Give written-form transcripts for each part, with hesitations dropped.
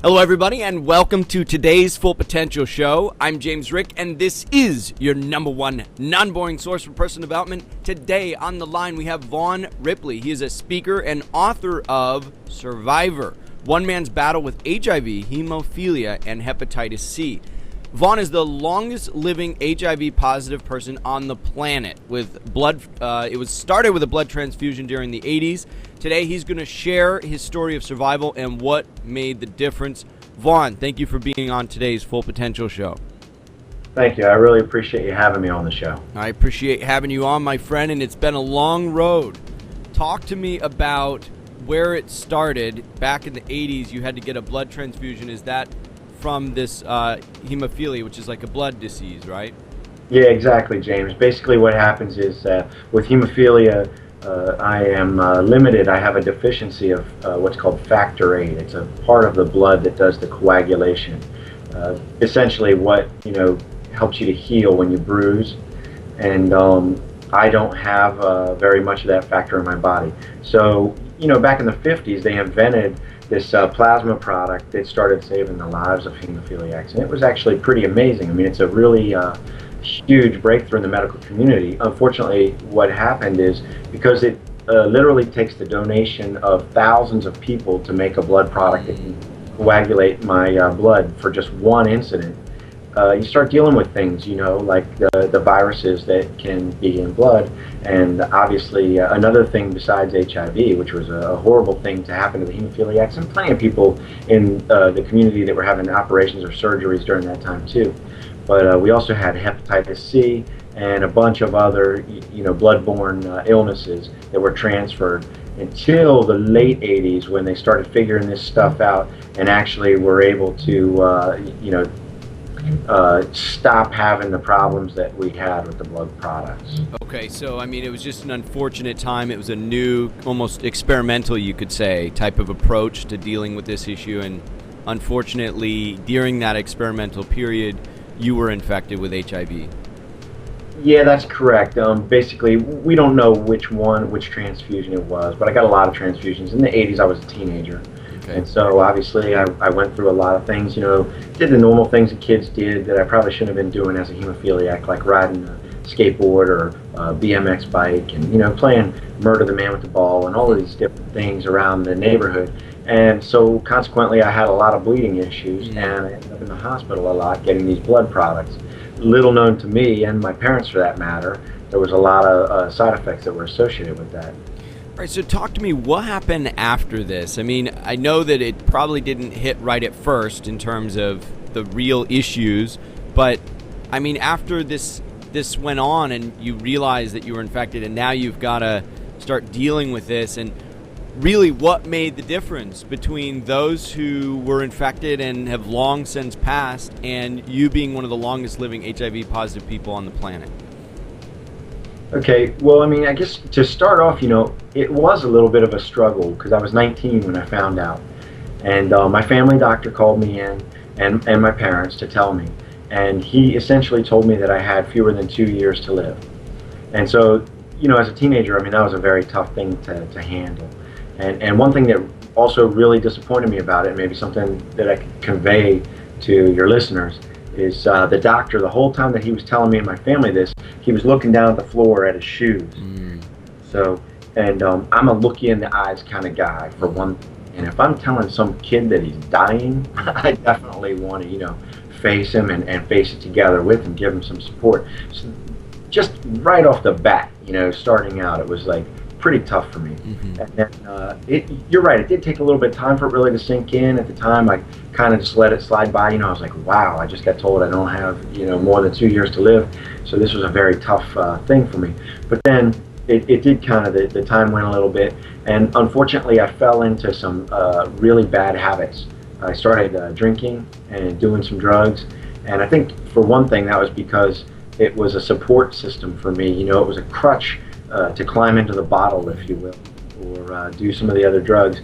Hello, everybody, and welcome to today's Full Potential Show. I'm James Rick, and this is your number one non-boring source for personal development. Today on the line, we have Vaughn Ripley. He is a speaker and author of Survivor, One Man's Battle with HIV, Hemophilia, and Hepatitis C. Vaughn is the longest living HIV positive person on the planet with blood. It was started with a blood transfusion during the 80s. Today, he's going to share his story of survival and what made the difference. Vaughn, thank you for being on today's Full Potential Show. Thank you. I really appreciate you having me on the show. I appreciate having you on, my friend, and it's been a long road. Talk to me about where it started. Back in the 80s, you had to get a blood transfusion. Is that from this hemophilia, which is like a blood disease, right? Yeah, exactly, James. Basically what happens is with hemophilia, I am limited. I have a deficiency of what's called factor VIII. It's a part of the blood that does the coagulation. Essentially what, helps you to heal when you bruise. And I don't have very much of that factor in my body. So, back in the 50s, they invented this plasma product that started saving the lives of hemophiliacs. And it was actually pretty amazing. I mean, it's a really huge breakthrough in the medical community. Unfortunately, what happened is because it literally takes the donation of thousands of people to make a blood product that can coagulate my blood for just one incident, you start dealing with things, like the viruses that can be in blood. And obviously another thing besides HIV, which was a horrible thing to happen to the hemophiliacs, and plenty of people in the community that were having operations or surgeries during that time too. But we also had hepatitis C and a bunch of other, blood-borne illnesses that were transferred until the late 80s when they started figuring this stuff out and actually were able to, stop having the problems that we had with the blood products. Okay, so it was just an unfortunate time. It was a new, almost experimental, you could say, type of approach to dealing with this issue. And unfortunately, during that experimental period, you were infected with HIV. Yeah, that's correct. Basically, we don't know which transfusion it was, but I got a lot of transfusions. In the 80s, I was a teenager. Okay. And so obviously I went through a lot of things, did the normal things that kids did that I probably shouldn't have been doing as a hemophiliac, like riding a skateboard or a BMX bike and, playing murder the man with the ball and all of these different things around the neighborhood. And so consequently, I had a lot of bleeding issues and I ended up in the hospital a lot getting these blood products. Little known to me and my parents for that matter, there was a lot of side effects that were associated with that. All right, so talk to me, what happened after this? I know that it probably didn't hit right at first in terms of the real issues, but after this went on and you realized that you were infected and now you've got to start dealing with this, and really what made the difference between those who were infected and have long since passed and you being one of the longest living HIV positive people on the planet? Okay, well, I guess to start off, it was a little bit of a struggle because I was 19 when I found out. And my family doctor called me in and my parents to tell me. And he essentially told me that I had fewer than 2 years to live. And so, as a teenager, that was a very tough thing to handle. And one thing that also really disappointed me about it, maybe something that I could convey to your listeners, is the doctor, the whole time that he was telling me and my family this, he was looking down at the floor at his shoes. So, and I'm a look you in the eyes kind of guy, for one thing. And if I'm telling some kid that he's dying, I definitely want to, face him and face it together with him, give him some support. So just right off the bat, starting out, it was like pretty tough for me. And then you're right, it did take a little bit of time for it really to sink in. At the time, I kind of just let it slide by. I was like, wow, I just got told I don't have more than 2 years to live. So this was a very tough thing for me. But then it did kind of, the time went a little bit, and unfortunately I fell into some really bad habits. I started drinking and doing some drugs, and I think for one thing that was because it was a support system for me. It was a crutch to climb into the bottle, if you will, or do some of the other drugs,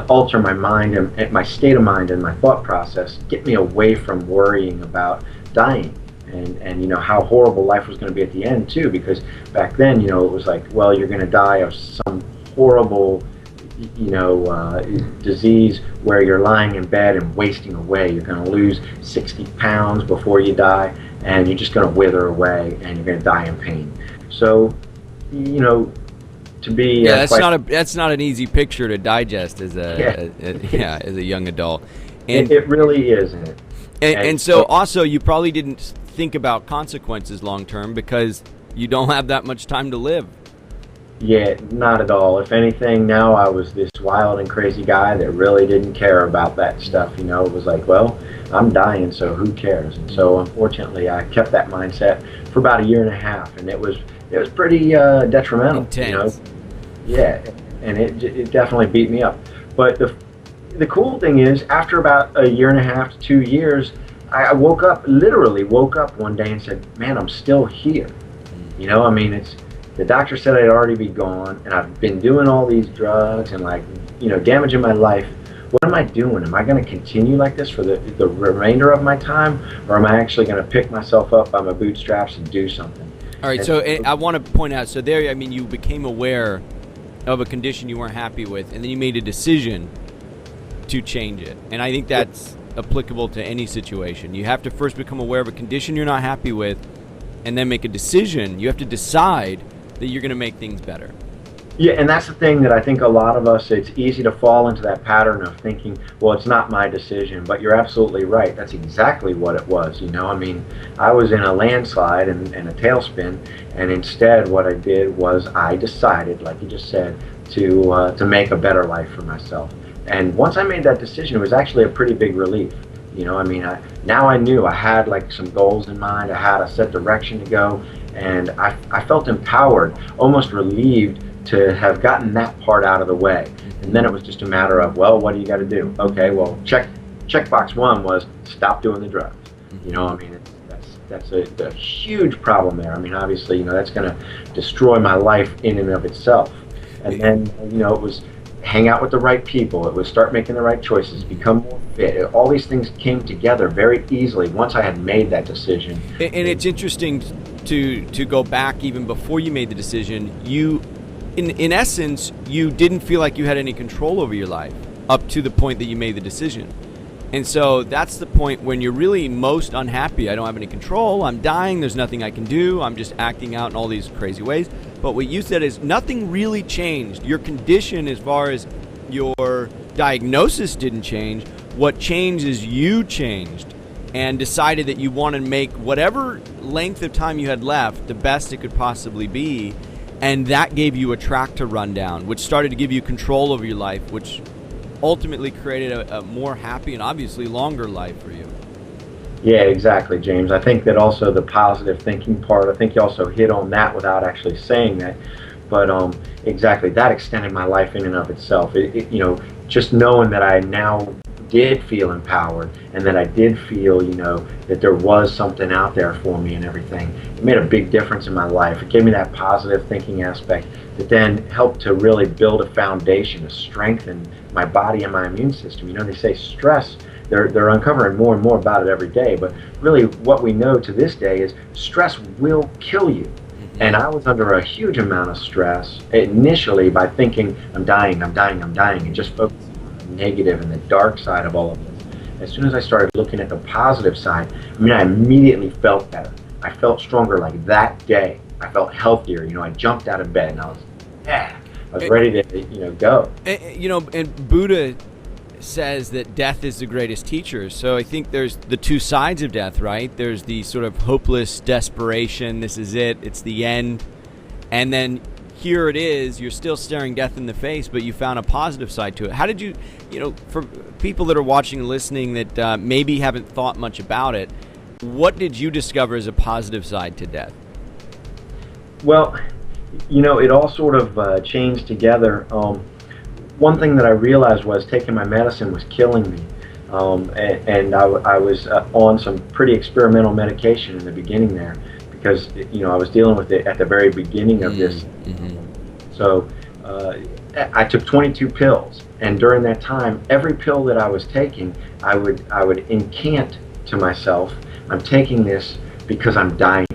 alter my mind and my state of mind and my thought process, get me away from worrying about dying and how horrible life was going to be at the end too, because back then, it was like, well, you're going to die of some horrible, disease where you're lying in bed and wasting away. You're going to lose 60 pounds before you die, and you're just going to wither away, and you're going to die in pain. So, to be that's not an easy picture to digest as as a young adult. And it really isn't it? And so also you probably didn't think about consequences long term because you don't have that much time to live. Yeah, not at all. If anything, now I was this wild and crazy guy that really didn't care about that stuff. It was like, well, I'm dying, so who cares? And so unfortunately, I kept that mindset for about a year and a half, and it was pretty detrimental. Intense. Yeah, and it definitely beat me up. But the cool thing is, after about a year and a half to 2 years, I literally woke up one day and said, man, I'm still here. The doctor said I'd already be gone, and I've been doing all these drugs and damaging my life. What am I doing? Am I going to continue like this for the remainder of my time, or am I actually going to pick myself up by my bootstraps and do something? All right, so I want to point out, so there, you became aware of a condition you weren't happy with, and then you made a decision to change it. And I think that's applicable to any situation. You have to first become aware of a condition you're not happy with, and then make a decision. You have to decide that you're going to make things better. Yeah, and that's the thing that I think a lot of us, it's easy to fall into that pattern of thinking, well, it's not my decision. But you're absolutely right. That's exactly what it was. I was in a landslide and a tailspin, and instead what I did was I decided, like you just said, to make a better life for myself. And once I made that decision, it was actually a pretty big relief. Now I knew I had some goals in mind. I had a set direction to go, and I felt empowered, almost relieved to have gotten that part out of the way. And then it was just a matter of, well, what do you got to do? Okay, well, checkbox one was stop doing the drugs. That's a huge problem there. Obviously, that's going to destroy my life in and of itself. And then, it was hang out with the right people. It was start making the right choices, become more fit. All these things came together very easily once I had made that decision. And it's interesting to go back even before you made the decision. In essence, you didn't feel like you had any control over your life up to the point that you made the decision. And so that's the point when you're really most unhappy. I don't have any control. I'm dying. There's nothing I can do. I'm just acting out in all these crazy ways. But what you said is nothing really changed. Your condition, as far as your diagnosis, didn't change. What changed is you changed and decided that you want to make whatever length of time you had left the best it could possibly be. And that gave you a track to run down, which started to give you control over your life, which ultimately created a more happy and obviously longer life for you. Yeah, exactly, James. I think that also the positive thinking part, I think you also hit on that without actually saying that. But exactly, that extended my life in and of itself. Just knowing that I now did feel empowered and that I did feel, that there was something out there for me and everything. It made a big difference in my life. It gave me that positive thinking aspect that then helped to really build a foundation, to strengthen my body and my immune system. They say stress, they're uncovering more and more about it every day, but really what we know to this day is stress will kill you. And I was under a huge amount of stress initially by thinking, I'm dying, and just focusing on the negative and the dark side of all of this. As soon as I started looking at the positive side, I immediately felt better. I felt stronger like that day. I felt healthier. I jumped out of bed and I was ready to, go. And Buddha says that death is the greatest teacher. So I think there's the two sides of death, right? There's the sort of hopeless desperation. This is it. It's the end. And then here it is. You're still staring death in the face, but you found a positive side to it. How did you, for people that are watching and listening that maybe haven't thought much about it, what did you discover as a positive side to death? Well, it all sort of changed together. One thing that I realized was taking my medicine was killing me. And I was on some pretty experimental medication in the beginning there because, I was dealing with it at the very beginning of this. So I took 22 pills. And during that time, every pill that I was taking, I would incant to myself, I'm taking this because I'm dying.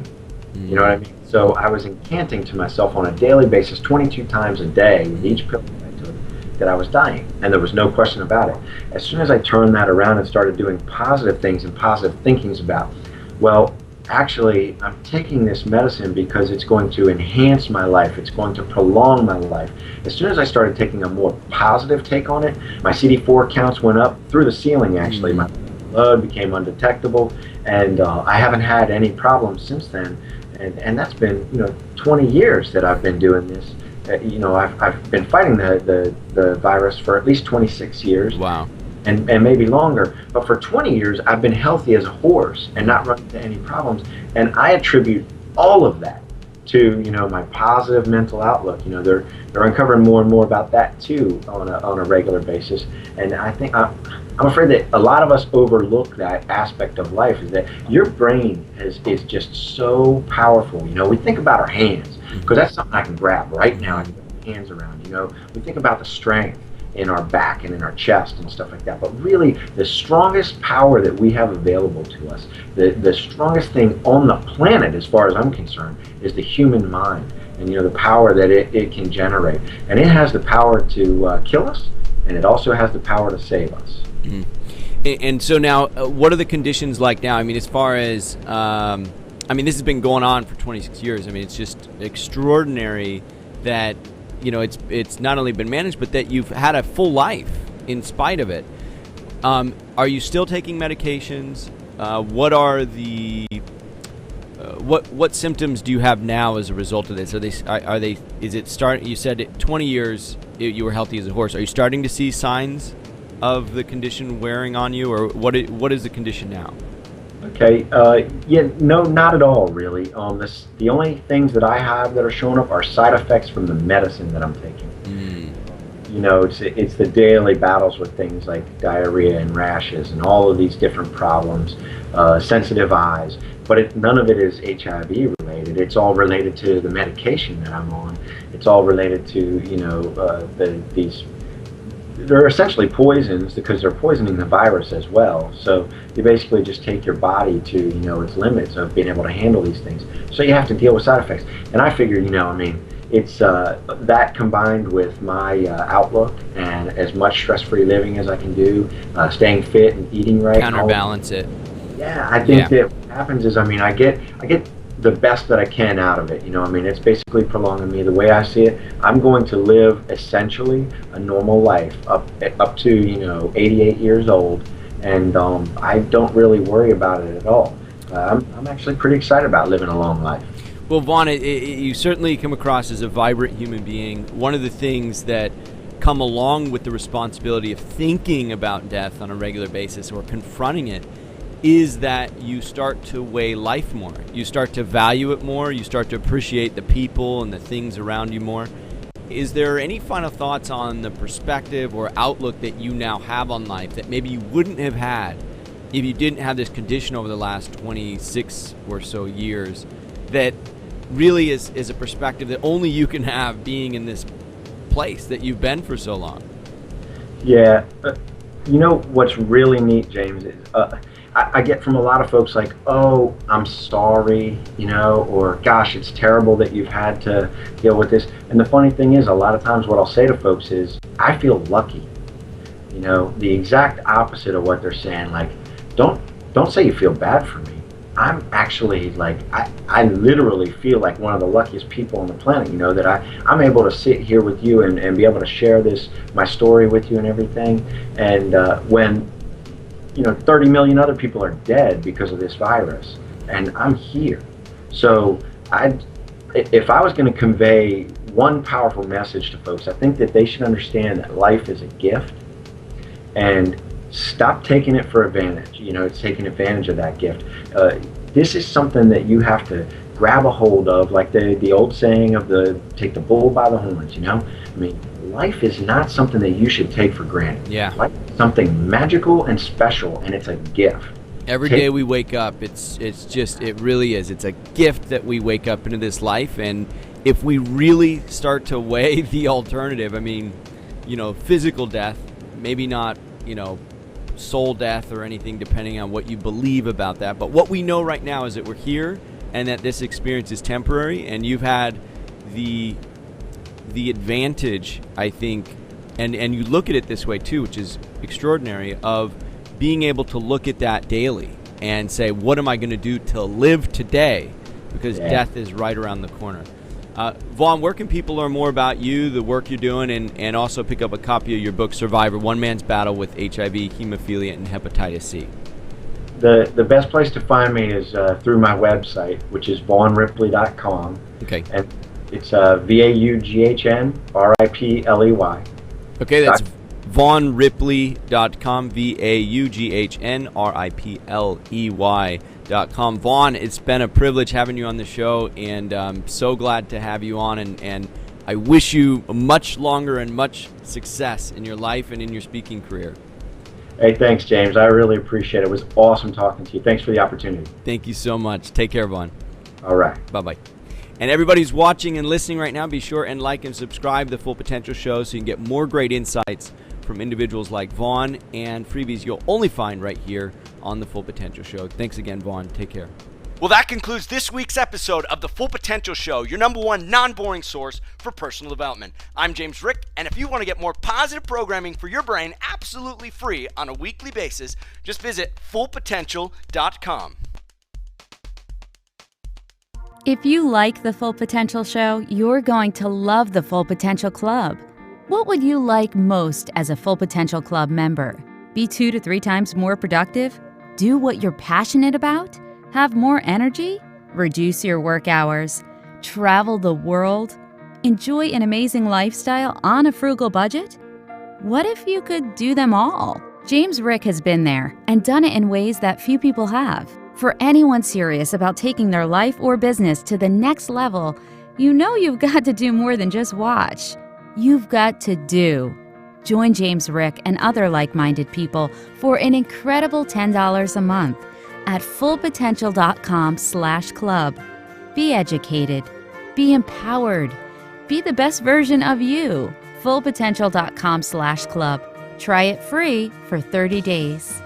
You know what I mean? So I was incanting to myself on a daily basis, 22 times a day with each pill that I took. that I was dying, and there was no question about it. As soon as I turned that around and started doing positive things and positive thinkings about, well, actually, I'm taking this medicine because it's going to enhance my life. It's going to prolong my life. As soon as I started taking a more positive take on it, my CD4 counts went up through the ceiling, actually. My blood became undetectable, and I haven't had any problems since then. And that's been, 20 years that I've been doing this. I've been fighting the virus for at least 26 years. Wow. And maybe longer, but for 20 years I've been healthy as a horse and not run into any problems, and I attribute all of that to my positive mental outlook. They're uncovering more and more about that too on a regular basis, and I think I'm afraid that a lot of us overlook that aspect of life, is that your brain is just so powerful. We think about our hands because that's something I can grab right now and put my hands around. We think about the strength in our back and in our chest and stuff like that, but really the strongest power that we have available to us, the strongest thing on the planet as far as I'm concerned, is the human mind, and the power that it can generate, and it has the power to kill us, and it also has the power to save us. Mm-hmm. And so now, what are the conditions like now? I mean, as far as this has been going on for 26 years. I mean, it's just extraordinary that it's not only been managed, but that you've had a full life in spite of it. Are you still taking medications? What are the what symptoms do you have now as a result of this? Are they? Is it start? You said 20 years you were healthy as a horse. Are you starting to see signs of the condition wearing on you, or what is the condition now? Okay, no, not at all, really. The only things that I have that are showing up are side effects from the medicine that I'm taking. It's the daily battles with things like diarrhea and rashes and all of these different problems, sensitive eyes. But none of it is HIV related. It's all related to the medication that I'm on. It's all related to these. They're essentially poisons because they're poisoning the virus as well. So you basically just take your body to its limits of being able to handle these things. So you have to deal with side effects. And I figure, it's that combined with my outlook and as much stress-free living as I can do, staying fit and eating right. Counterbalance it. Yeah, I think that what happens is, I get the best that I can out of it. It's basically prolonging me. The way I see it, I'm going to live essentially a normal life up to 88 years old, and I don't really worry about it at all. I'm actually pretty excited about living a long life. Well, Vaughn, you certainly come across as a vibrant human being. One of the things that come along with the responsibility of thinking about death on a regular basis or confronting it is that you start to weigh life more. You start to value it more. You start to appreciate the people and the things around you more. Is there any final thoughts on the perspective or outlook that you now have on life that maybe you wouldn't have had if you didn't have this condition over the last 26 or so years, that really is a perspective that only you can have being in this place that you've been for so long? Yeah. What's really neat, James, is I get from a lot of folks like, oh, I'm sorry, or gosh, it's terrible that you've had to deal with this. And the funny thing is, a lot of times what I'll say to folks is, I feel lucky. The exact opposite of what they're saying. Like, don't say you feel bad for me. I'm actually I literally feel like one of the luckiest people on the planet, that I'm able to sit here with you and be able to share my story with you and everything. And when 30 million other people are dead because of this virus, and I'm here. So if I was going to convey one powerful message to folks, I think that they should understand that life is a gift, and stop taking it for advantage. It's taking advantage of that gift. This is something that you have to grab a hold of, like the old saying of take the bull by the horns. Life is not something that you should take for granted. Yeah. Life is something magical and special, and it's a gift. Every day we wake up, it really is. It's a gift that we wake up into this life, and if we really start to weigh the alternative, physical death, maybe not, soul death or anything, depending on what you believe about that. But what we know right now is that we're here and that this experience is temporary, and you've had the advantage, I think, And you look at it this way too, which is extraordinary, of being able to look at that daily and say, what am I going to do to live today? Because death is right around the corner. Vaughn, where can people learn more about you, the work you're doing, and also pick up a copy of your book, Survivor, One Man's Battle with HIV, Hemophilia, and Hepatitis C? The best place to find me is through my website, which is vaughnripley.com. Okay. And it's VAUGHNRIPLEY. Okay, that's VaughnRipley.com, VAUGHNRIPLEY.com. Vaughn, it's been a privilege having you on the show, and I'm so glad to have you on, and I wish you much longer and much success in your life and in your speaking career. Hey, thanks, James. I really appreciate it. It was awesome talking to you. Thanks for the opportunity. Thank you so much. Take care, Vaughn. All right. Bye-bye. And everybody who's watching and listening right now, be sure and like and subscribe to the Full Potential Show so you can get more great insights from individuals like Vaughn and freebies you'll only find right here on the Full Potential Show. Thanks again, Vaughn. Take care. Well, that concludes this week's episode of the Full Potential Show, your number one non-boring source for personal development. I'm James Rick, and if you want to get more positive programming for your brain absolutely free on a weekly basis, just visit fullpotential.com. If you like the Full Potential Show, you're going to love the Full Potential Club. What would you like most as a Full Potential Club member? Be 2 to 3 times more productive? Do what you're passionate about? Have more energy? Reduce your work hours? Travel the world? Enjoy an amazing lifestyle on a frugal budget? What if you could do them all? James Rick has been there and done it in ways that few people have. For anyone serious about taking their life or business to the next level, you know you've got to do more than just watch. You've got to do. Join James Rick and other like-minded people for an incredible $10 a month at fullpotential.com/club. Be educated. Be empowered. Be the best version of you. fullpotential.com/club. Try it free for 30 days.